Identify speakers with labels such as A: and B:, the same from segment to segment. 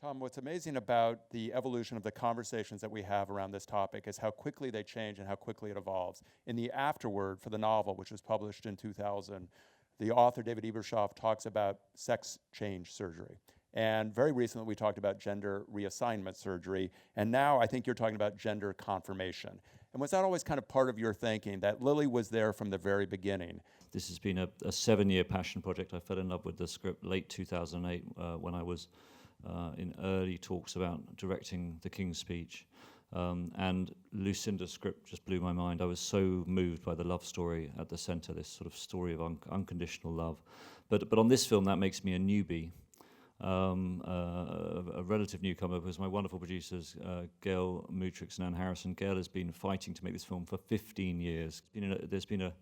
A: Tom, what's amazing about the evolution of the conversations that we have around this topic is how quickly they change and how quickly it evolves. In the afterword for the novel, which was published in 2000, the author, David Ebershoff, talks about sex change surgery. And very recently, we talked about gender reassignment surgery. And now I think you're talking about gender confirmation. And was that always kind of part of your thinking, that Lily was there from the very beginning?
B: This has been a 7-year passion project. I fell in love with the script late 2008 when I was in early talks about directing The King's Speech. And Lucinda's script just blew my mind. I was so moved by the love story at the centre, this sort of story of unconditional love. But on this film, that makes me a newbie. A relative newcomer, because my wonderful producers, Gail Mutrix and Anne Harrison. Gail has been fighting to make this film for 15 years. There's been a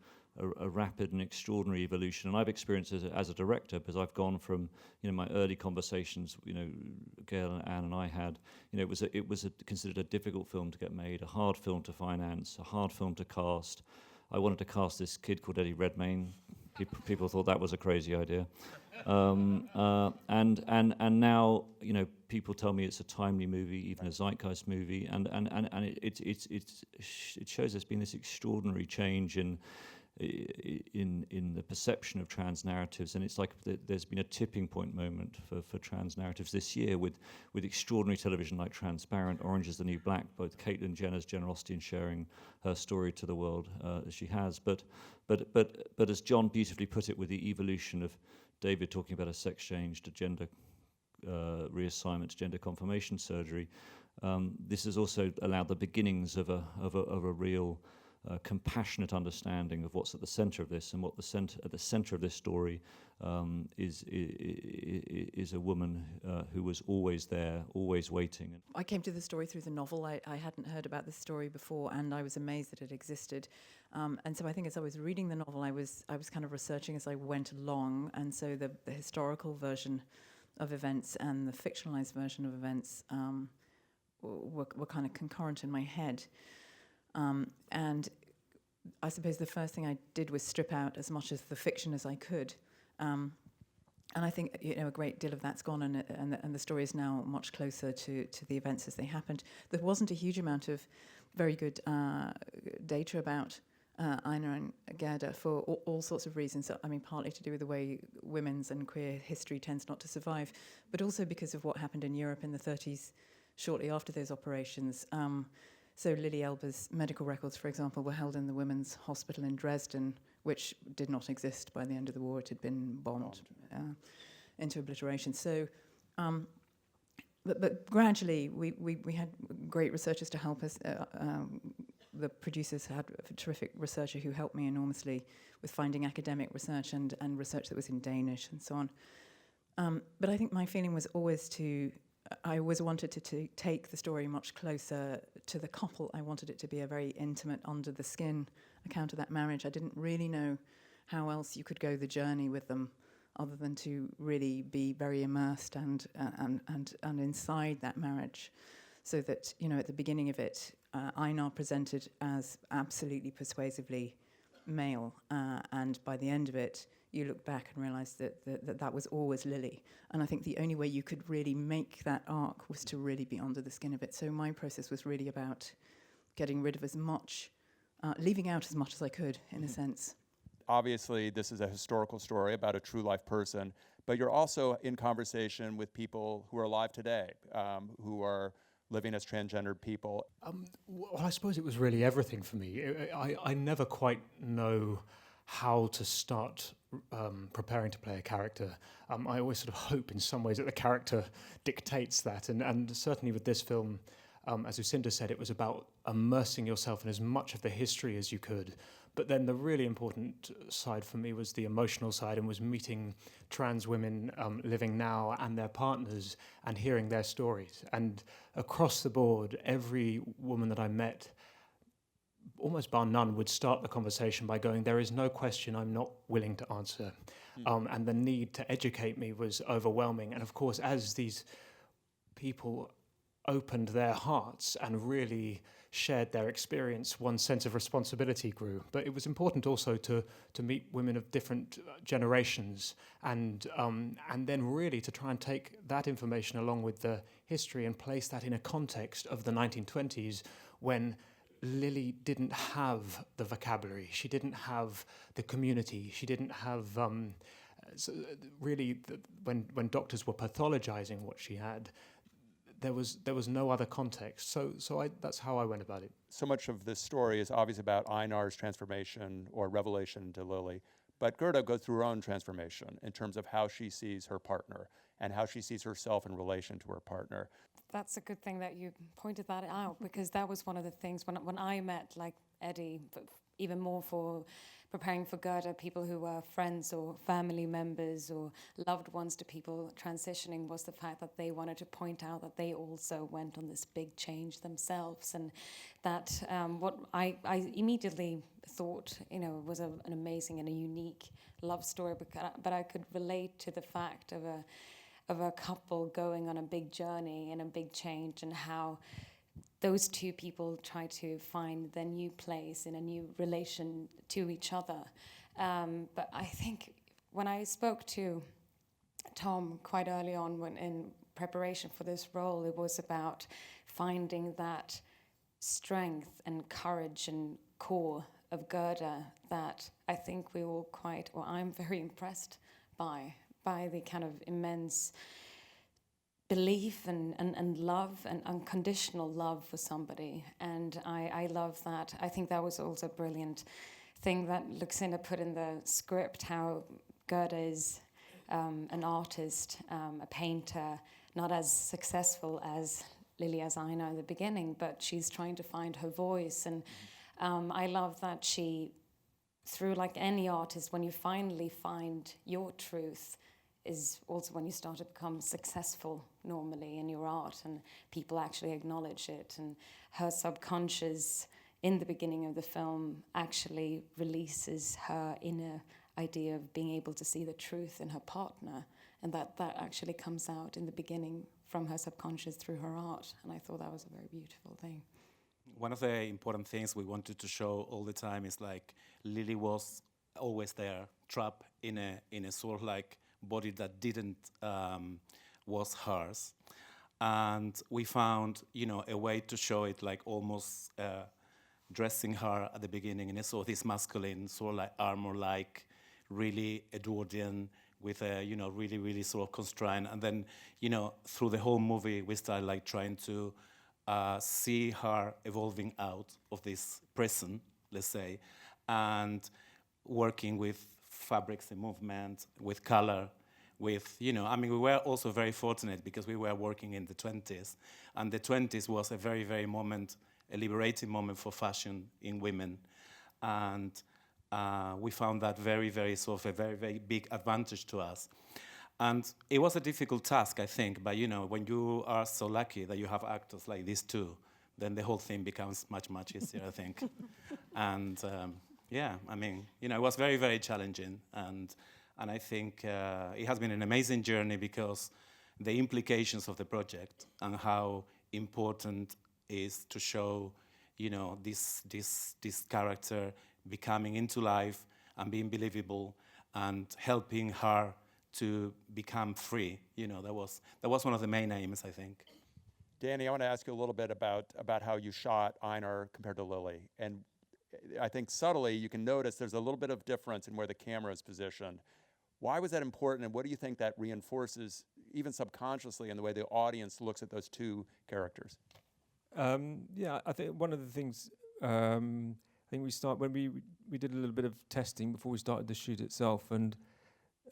B: rapid and extraordinary evolution, and I've experienced it as a director, because I've gone from, my early conversations, Gail and Anne and I had, it was considered a difficult film to get made, a hard film to finance, a hard film to cast. I wanted to cast this kid called Eddie Redmayne. People thought that was a crazy idea, and now people tell me it's a timely movie, even a zeitgeist movie, and it shows there's been this extraordinary change in the perception of trans narratives, and it's like there's been a tipping point moment for trans narratives this year with extraordinary television like Transparent, Orange is the New Black, both Caitlyn Jenner's generosity in sharing her story to the world as she has, but as John beautifully put it, with the evolution of David talking about a sex change to gender reassignment to gender confirmation surgery, this has also allowed the beginnings of a real compassionate understanding of what's at the centre of this, and what at the centre of this story is a woman who was always there, always waiting.
C: I came to the story through the novel. I hadn't heard about this story before, and I was amazed that it existed. And so I think as I was reading the novel, I was kind of researching as I went along, and so the historical version of events and the fictionalized version of events were kind of concurrent in my head. And I suppose the first thing I did was strip out as much of the fiction as I could. And I think a great deal of that's gone, and the story is now much closer to the events as they happened. There wasn't a huge amount of very good data about Einar and Gerda for all sorts of reasons. I mean, partly to do with the way women's and queer history tends not to survive, but also because of what happened in Europe in the 30s, shortly after those operations. So Lily Elba's medical records, for example, were held in the Women's Hospital in Dresden, which did not exist by the end of the war. It had been bombed into obliteration. So, but gradually, we had great researchers to help us. The producers had a terrific researcher who helped me enormously with finding academic research and research that was in Danish and so on. But I think my feeling was always I always wanted to take the story much closer to the couple. I wanted it to be a very intimate, under-the-skin account of that marriage. I didn't really know how else you could go the journey with them other than to really be very immersed and inside that marriage. So that, at the beginning of it, Einar presented as absolutely persuasively male, and by the end of it, you look back and realize that was always Lily. And I think the only way you could really make that arc was to really be under the skin of it. So my process was really about getting rid of as much, leaving out as much as I could, in a sense.
A: Obviously, this is a historical story about a true life person, but you're also in conversation with people who are alive today, who are living as transgendered people.
D: Well, I suppose it was really everything for me. I never quite know how to start preparing to play a character. I always sort of hope in some ways that the character dictates that. And certainly with this film, as Lucinda said, it was about immersing yourself in as much of the history as you could. But then the really important side for me was the emotional side, and was meeting trans women living now and their partners and hearing their stories. And across the board, every woman that I met, almost bar none, would start the conversation by going, "There is no question I'm not willing to answer." And the need to educate me was overwhelming. And of course, as these people opened their hearts and really shared their experience, one's sense of responsibility grew. But it was important also to meet women of different generations, and then really to try and take that information along with the history and place that in a context of the 1920s, when Lily didn't have the vocabulary, she didn't have the community, she didn't have when doctors were pathologizing what she had, there was no other context. So that's how I went about it.
A: So much of this story is obviously about Einar's transformation or revelation into Lily, but Gerda goes through her own transformation in terms of how she sees her partner and how she sees herself in relation to her partner.
E: That's a good thing that you pointed that out, because that was one of the things when I met like Eddie, but even more for preparing for Gerda, people who were friends or family members or loved ones to people transitioning, was the fact that they wanted to point out that they also went on this big change themselves, and that what I immediately thought, was an amazing and a unique love story, but I could relate to the fact of a couple going on a big journey and a big change, and how those two people try to find their new place in a new relation to each other. But I think when I spoke to Tom quite early on in preparation for this role, it was about finding that strength and courage and core of Gerda that I think we all I'm very impressed by the kind of immense belief and love and unconditional love for somebody. And I love that. I think that was also a brilliant thing that Lucinda put in the script, how Gerda is an artist, a painter, not as successful as Lily as I know in the beginning, but she's trying to find her voice. And I love that she, through like any artist, when you finally find your truth, is also when you start to become successful normally in your art and people actually acknowledge it. And her subconscious in the beginning of the film actually releases her inner idea of being able to see the truth in her partner, and that actually comes out in the beginning from her subconscious through her art. And I thought that was a very beautiful thing.
F: One of the important things we wanted to show all the time is like Lily was always there, trapped in a sort of like body that didn't was hers, and we found a way to show it, like almost dressing her at the beginning in a sort of this masculine sort of like armor, like really Edwardian with a really really sort of constrained, and then through the whole movie we started like trying to see her evolving out of this prison, let's say, and working with fabrics and movement, with color, with, we were also very fortunate because we were working in the 20s, and the 20s was a very, very a liberating moment for fashion in women, and we found that very, very sort of a very, very big advantage to us. And it was a difficult task, I think, but when you are so lucky that you have actors like these two, then the whole thing becomes much, much easier, I think. And it was very, very challenging, and I think it has been an amazing journey because the implications of the project and how important is to show, this character becoming into life and being believable and helping her to become free. That was one of the main aims, I think.
A: Danny, I want to ask you a little bit about how you shot Einar compared to Lily. And I think subtly you can notice there's a little bit of difference in where the camera is positioned. Why was that important, and what do you think that reinforces, even subconsciously, in the way the audience looks at those two characters?
G: I think one of the things, when we did a little bit of testing before we started the shoot itself, and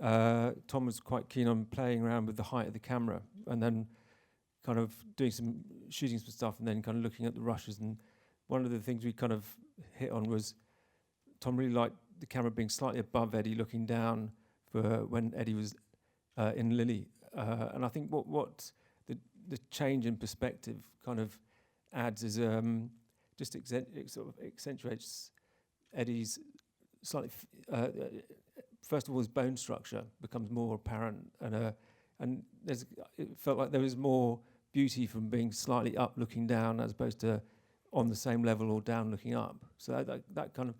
G: Tom was quite keen on playing around with the height of the camera, and then kind of shooting some stuff, and then kind of looking at the rushes. And one of the things we kind of hit on was Tom really liked the camera being slightly above Eddie, looking down for when Eddie was in Lily. And I think what the change in perspective kind of adds is just it sort of accentuates Eddie's slightly. First of all, his bone structure becomes more apparent, and it felt like there was more beauty from being slightly up looking down as opposed to on the same level or down looking up. So that kind of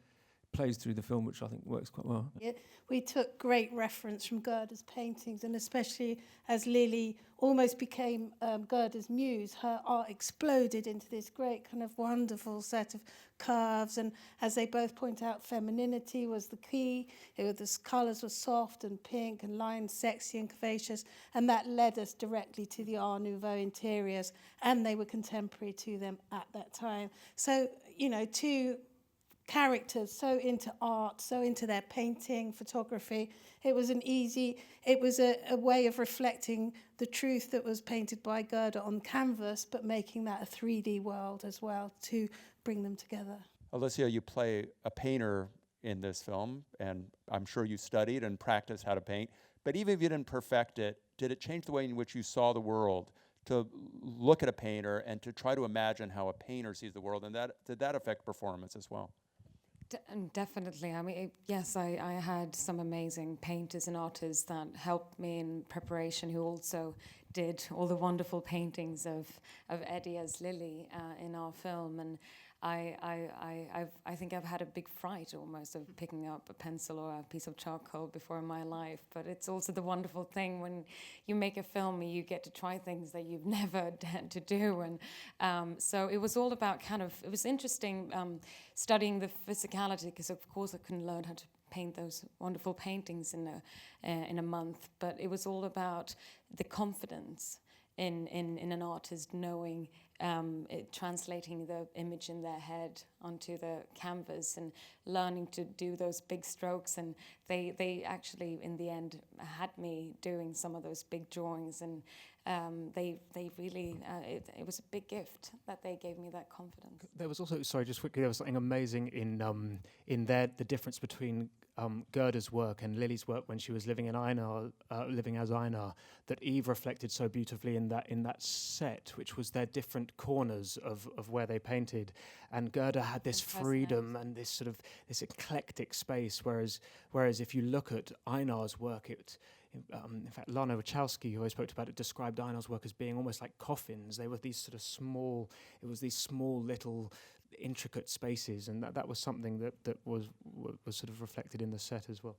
G: plays through the film, which I think works quite well.
H: Yeah, we took great reference from Gerda's paintings, and especially as Lily almost became Gerda's muse, her art exploded into this great kind of wonderful set of curves. And as they both point out, femininity was the key. The colours were soft and pink and lines sexy and curvaceous, and that led us directly to the Art Nouveau interiors, and they were contemporary to them at that time. So, you know, two characters so into art, so into their painting, photography. It was a way of reflecting the truth that was painted by Gerda on canvas, but making that a 3D world as well to bring them together.
A: Alicia, you play a painter in this film, and I'm sure you studied and practiced how to paint. But even if you didn't perfect it, did it change the way in which you saw the world to look at a painter and to try to imagine how a painter sees the world? And did that affect performance as well?
E: Definitely. I mean, yes, I had some amazing painters and artists that helped me in preparation, who also did all the wonderful paintings of Eddie as Lily in our film. And I think I've had a big fright almost of picking up a pencil or a piece of charcoal before in my life. But it's also the wonderful thing when you make a film, you get to try things that you've never dared to do. And so it was all about it was interesting studying the physicality, because of course I couldn't learn how to paint those wonderful paintings in a month. But it was all about the confidence in an artist knowing, translating the image in their head onto the canvas and learning to do those big strokes. And they actually, in the end, had me doing some of those big drawings. And they really, it was a big gift that they gave me that confidence.
D: There was also, sorry, just quickly, there was something amazing in the difference between Gerda's work and Lily's work when she was living in Einar, living as Einar, that Eve reflected so beautifully in that set, which was their different corners of where they painted. And Gerda had this freedom and this sort of this eclectic space, whereas if you look at Einar's work, in fact, Lana Wachowski, who I spoke about it, described Einar's work as being almost like coffins. They were these sort of small, these small little intricate spaces, and that was something that was sort of reflected in the set as well.